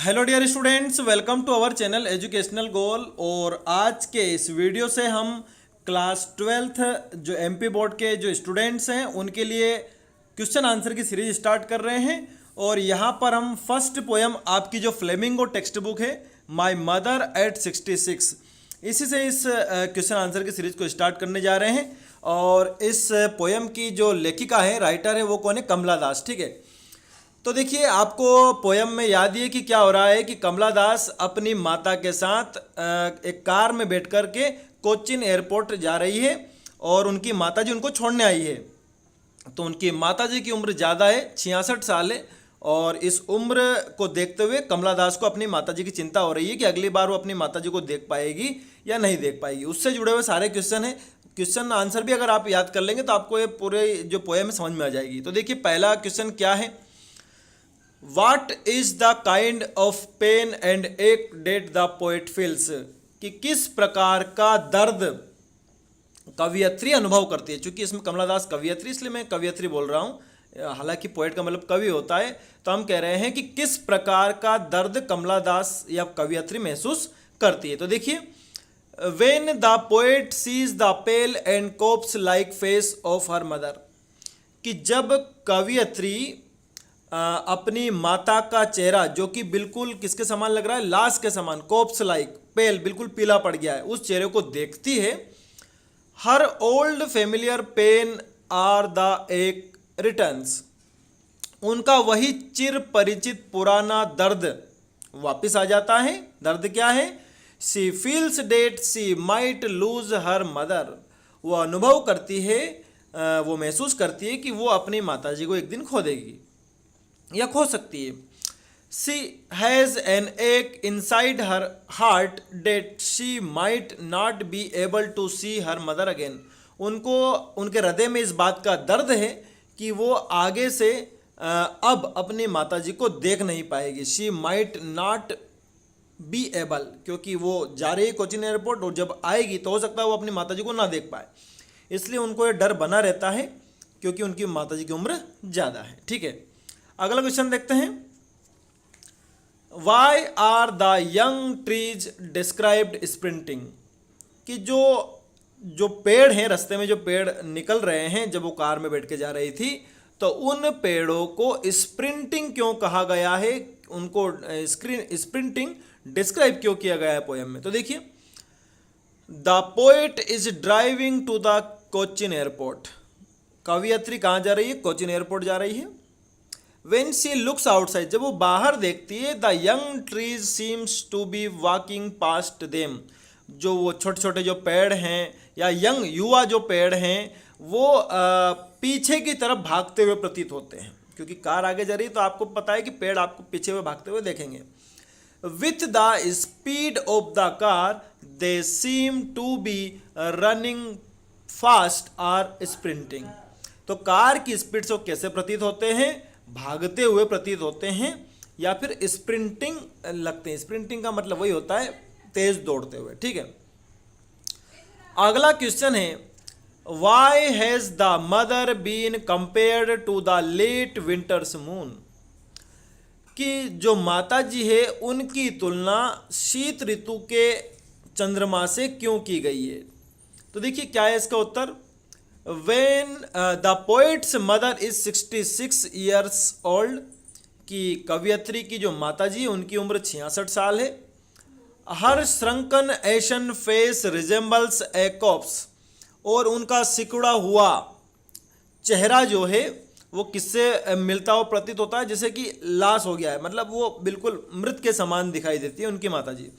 Hello dear students, welcome to our channel educational goal. और आज के इस वीडियो से हम क्लास 12th जो एमपी बोर्ड के जो स्टूडेंट्स हैं उनके लिए क्वेश्चन आंसर की सीरीज स्टार्ट कर रहे हैं। और यहाँ पर हम फर्स्ट पोयम आपकी जो फ्लेमिंगो टेक्स्ट बुक है माय मदर एट 66, इसी से इस क्वेश्चन आंसर की सीरीज को स्टार्ट करने जा रहे हैं। और इस पोयम की जो लेखिका है, राइटर है, वो कौन है? कमला दास। ठीक है, तो देखिए आपको पोयम में याद ही है कि क्या हो रहा है कि कमला दास अपनी माता के साथ एक कार में बैठ कर के कोचीन एयरपोर्ट जा रही है और उनकी माताजी उनको छोड़ने आई है। तो उनकी माताजी की उम्र ज़्यादा है, 66 साल है। और इस उम्र को देखते हुए कमला दास को अपनी माताजी की चिंता हो रही है कि अगली बार वो अपनी माताजी को देख पाएगी या नहीं देख पाएगी। उससे जुड़े हुए सारे क्वेश्चन हैं, क्वेश्चन आंसर भी अगर आप याद कर लेंगे तो आपको ये पूरे जो पोयम है समझ में आ जाएगी। तो देखिए पहला क्वेश्चन क्या है, What is the kind of pain and ache that the poet feels? कि किस प्रकार का दर्द कवियत्री अनुभव करती है। चूंकि इसमें कमला दास कवियत्री, इसलिए मैं कवियत्री बोल रहा हूँ, हालांकि पोएट का मतलब कवि होता है। तो हम कह रहे हैं कि किस प्रकार का दर्द कमला दास या कवियत्री महसूस करती है। तो देखिए, When the poet sees the pale and corpse like face of her mother, कि जब कवियत्री अपनी माता का चेहरा जो कि बिल्कुल किसके समान लग रहा है? लाश के समान, कोप्स लाइक, पेल, बिल्कुल पीला पड़ गया है, उस चेहरे को देखती है। Her old familiar pain are the ache returns, उनका वही चिर परिचित पुराना दर्द वापिस आ जाता है। दर्द क्या है? सी फील्स डेट सी माइट लूज हर मदर, वो अनुभव करती है, वो महसूस करती है कि वो अपनी माताजी को एक दिन खो देगी या खो सकती है। She has an ache inside her heart that she might not be able to see her mother again, उनको उनके हृदय में इस बात का दर्द है कि वो आगे से अब अपनी माताजी को देख नहीं पाएगी। She might not be able, क्योंकि वो जा रही है कोचीन एयरपोर्ट और जब आएगी तो हो सकता है वो अपनी माताजी को ना देख पाए, इसलिए उनको ये डर बना रहता है क्योंकि उनकी माताजी की उम्र ज़्यादा है। ठीक है, अगला क्वेश्चन देखते हैं। Why are the young trees described sprinting, कि जो पेड़ हैं, रास्ते में जो पेड़ निकल रहे हैं जब वो कार में बैठ के जा रही थी, तो उन पेड़ों को स्प्रिंटिंग क्यों कहा गया है? उनको स्प्रिंटिंग डिस्क्राइब क्यों किया गया है पोयम में? तो देखिए, the poet is driving to the Cochin airport, कवियत्री कहाँ जा रही है? कोचीन एयरपोर्ट जा रही है। When she looks outside, जब वो बाहर देखती है, the young trees seems to be walking past them, जो वो छोटे छोटे जो पेड़ हैं या यंग युवा जो पेड़ हैं वो पीछे की तरफ भागते हुए प्रतीत होते हैं, क्योंकि कार आगे जा रही है तो आपको पता है कि पेड़ आपको पीछे हुए भागते हुए देखेंगे। With the speed of the car, they seem to be running fast or sprinting, तो कार की स्पीड से वो कैसे प्रतीत होते हैं? भागते हुए प्रतीत होते हैं या फिर स्प्रिंटिंग लगते हैं। स्प्रिंटिंग का मतलब वही होता है तेज दौड़ते हुए। ठीक है, अगला क्वेश्चन है, why has the mother been compared to the late winters moon, कि जो माता जी है उनकी तुलना शीत ऋतु के चंद्रमा से क्यों की गई है? तो देखिए क्या है इसका उत्तर। When the poet's mother is 66 years old, कि कवियत्री की जो माताजी है उनकी उम्र 66 साल है। हर श्रंकन एशन फेस रिजेंबल्स ए कॉप्स, और उनका सिकुड़ा हुआ चेहरा जो है वो किससे मिलता हुआ प्रतीत होता है? जैसे कि लाश हो गया है, मतलब वो बिल्कुल मृत के समान दिखाई देती है उनकी माताजी।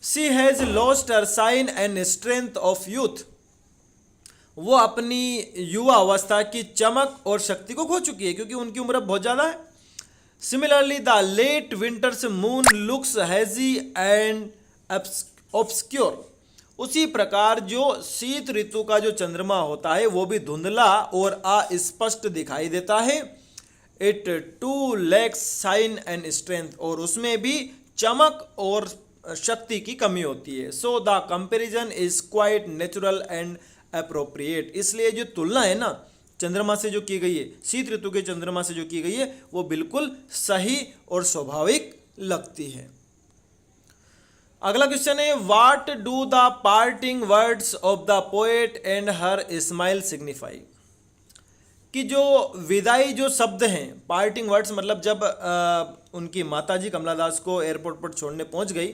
She has lost her shine and strength of youth, वो अपनी युवा अवस्था की चमक और शक्ति को खो चुकी है क्योंकि उनकी उम्र बहुत ज़्यादा है। Similarly the late winters moon looks hazy and obscure, उसी प्रकार जो शीत ऋतु का जो चंद्रमा होता है वो भी धुंधला और अस्पष्ट दिखाई देता है। It too lacks shine and strength, और उसमें भी चमक और शक्ति की कमी होती है। So the comparison is quite natural and appropriate, इसलिए जो तुलना है ना चंद्रमा से जो की गई है, शीत ऋतु के चंद्रमा से जो की गई है, वो बिल्कुल सही और स्वाभाविक लगती है। अगला क्वेश्चन है, what do the parting words of the poet and her smile signify. कि जो विदाई जो शब्द हैं, पार्टिंग वर्ड्स मतलब जब उनकी माताजी कमला दास को एयरपोर्ट पर छोड़ने पहुंच गई,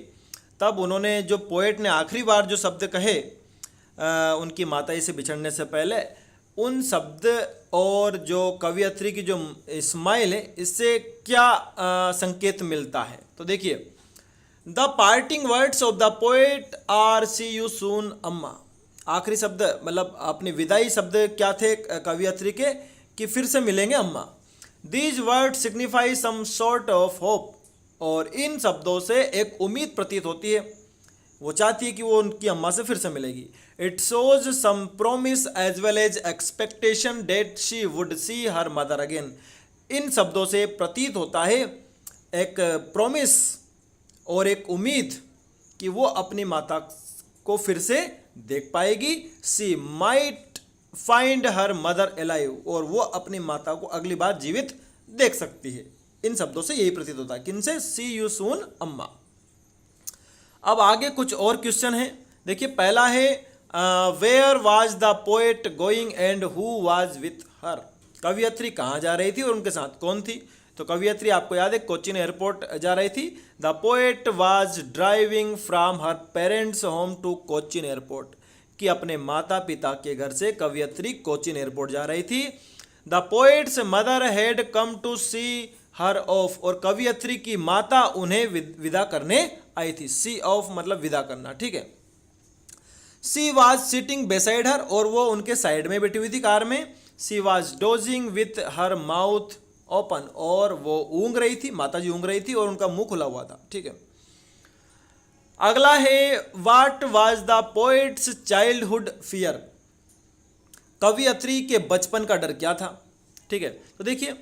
तब उन्होंने जो पोएट ने आखिरी बार जो शब्द कहे उनकी माताजी से बिछड़ने से पहले, उन शब्द और जो कवियत्री की जो स्माइल है, इससे क्या संकेत मिलता है। तो देखिए, the parting words of the poet are see you soon Amma. आखिरी शब्द मतलब अपने विदाई शब्द क्या थे कवियत्री के, कि फिर से मिलेंगे अम्मा। These word signify some sort of hope. और इन शब्दों से एक उम्मीद प्रतीत होती है, वो चाहती है कि वो उनकी अम्मा से फिर से मिलेगी। It shows some promise as well as expectation that she would see her mother again. इन शब्दों से प्रतीत होता है एक प्रोमिस और एक उम्मीद कि वो अपनी माता को फिर से देख पाएगी। She might find her mother alive. और वो अपनी माता को अगली बार जीवित देख सकती है। इन शब्दों से यही प्रतीत होता है। किनसे? सी यू सून अम्मा। अब आगे कुछ और क्वेश्चन है। देखिए, पहला है where was the poet going and who was with her. कवियत्री कहाँ जा रही थी और उनके साथ कौन थी। तो कवियत्री आपको याद है कोचीन एयरपोर्ट जा रही थी। The poet was driving from her parents home to Cochin airport. कि अपने माता पिता के घर से कवियत्री कोचीन एयरपोर्ट जा रही थी। The poet's mother had come to see her off. और कवियत्री की माता उन्हें विदा करने आई थी। सी ऑफ मतलब विदा करना, ठीक है। सी वाज सिटिंग बेसाइड हर। और वो उनके साइड में बैठी हुई थी कार में। She was dosing with her mouth open. और वो ऊँग रही थी, माताजी ऊँग रही थी और उनका मुंह खुला हुआ था, ठीक है। अगला है what was the poet's childhood fear. कवियत्री के बचपन का डर क्या था, ठीक है। तो देखिए,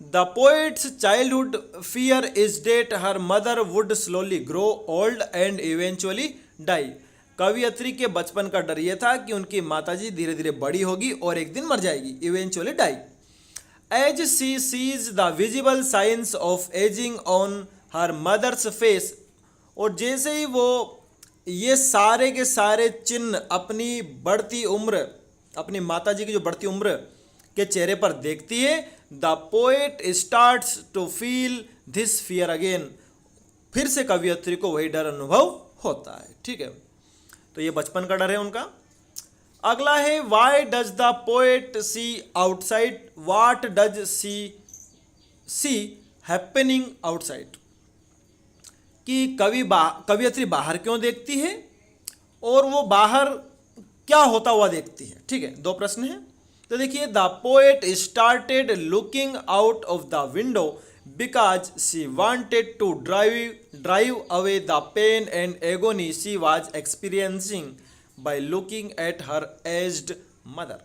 the poet's childhood fear is that her mother would slowly grow old and eventually die. कवियत्री के बचपन का डर यह था कि उनकी माताजी धीरे धीरे बड़ी होगी और एक दिन मर जाएगी, eventually die. As she sees the visible signs of aging on her mother's face. और जैसे ही वो ये सारे के सारे चिन्ह अपनी बढ़ती उम्र, अपनी माताजी की जो बढ़ती उम्र के चेहरे पर देखती है, the poet starts to feel this fear again. फिर से कवियत्री को वही डर अनुभव होता है, ठीक है। तो ये बचपन का डर है उनका। अगला है why does the poet see outside, what does see happening outside. कि कवियत्री बाहर क्यों देखती है और वो बाहर क्या होता हुआ देखती है, ठीक है। दो प्रश्न हैं। तो देखिए, the poet started looking out of the window because she wanted to drive away the pain and agony she was experiencing by looking at her aged mother.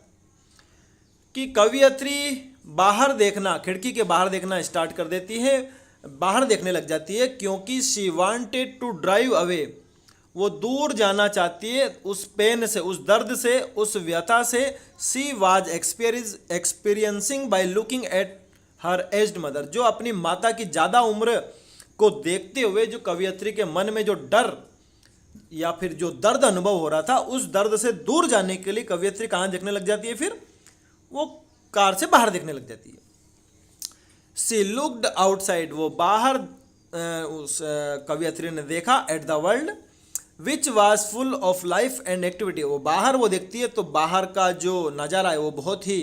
कि कवियत्री बाहर देखना, खिड़की के बाहर देखना स्टार्ट कर देती है, बाहर देखने लग जाती है, क्योंकि she wanted to drive away. वो दूर जाना चाहती है उस पेन से, उस दर्द से, उस व्यथा से। She was experiencing by looking at her aged mother. जो अपनी माता की ज़्यादा उम्र को देखते हुए जो कवियत्री के मन में जो डर या फिर जो दर्द अनुभव हो रहा था, उस दर्द से दूर जाने के लिए कवियत्री कहाँ देखने लग जाती है, फिर वो कार से बाहर देखने लग जाती है। सी लुक्ड आउटसाइड। वो बाहर उस कवियत्री ने देखा at the world which was full of life and activity. वो बाहर वो देखती है तो बाहर का जो नज़ारा है वो बहुत ही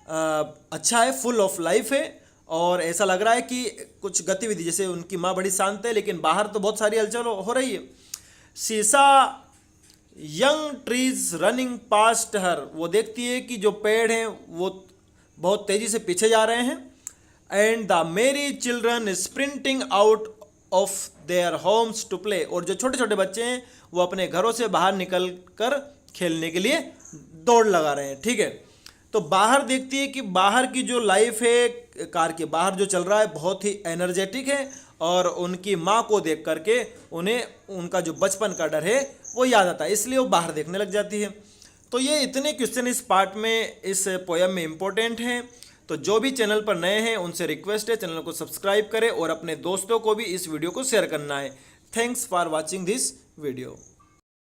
अच्छा है, फुल ऑफ लाइफ है। और ऐसा लग रहा है कि कुछ गतिविधि, जैसे उनकी माँ बड़ी शांत है लेकिन बाहर तो बहुत सारी हलचल हो रही है। शीशा यंग ट्रीज रनिंग पास्ट हर। वो देखती है कि जो पेड़ हैं वो बहुत तेज़ी से पीछे जा रहे हैं। And the merry children sprinting out of their homes to play. और जो छोटे छोटे बच्चे हैं वो अपने घरों से बाहर निकल कर खेलने के लिए दौड़ लगा रहे हैं, ठीक है। तो बाहर देखती है कि बाहर की जो लाइफ है, कार के बाहर जो चल रहा है बहुत ही एनर्जेटिक है। और उनकी माँ को देख करके उन्हें उनका जो बचपन का डर है वो याद आता है, इसलिए वो बाहर देखने लग जाती है। तो ये इतने क्वेश्चन इस पार्ट में, इस पोयम में इम्पोर्टेंट हैं। तो जो भी चैनल पर नए हैं उनसे रिक्वेस्ट है चैनल को सब्सक्राइब करें और अपने दोस्तों को भी इस वीडियो को शेयर करना है। Thanks for watching this video.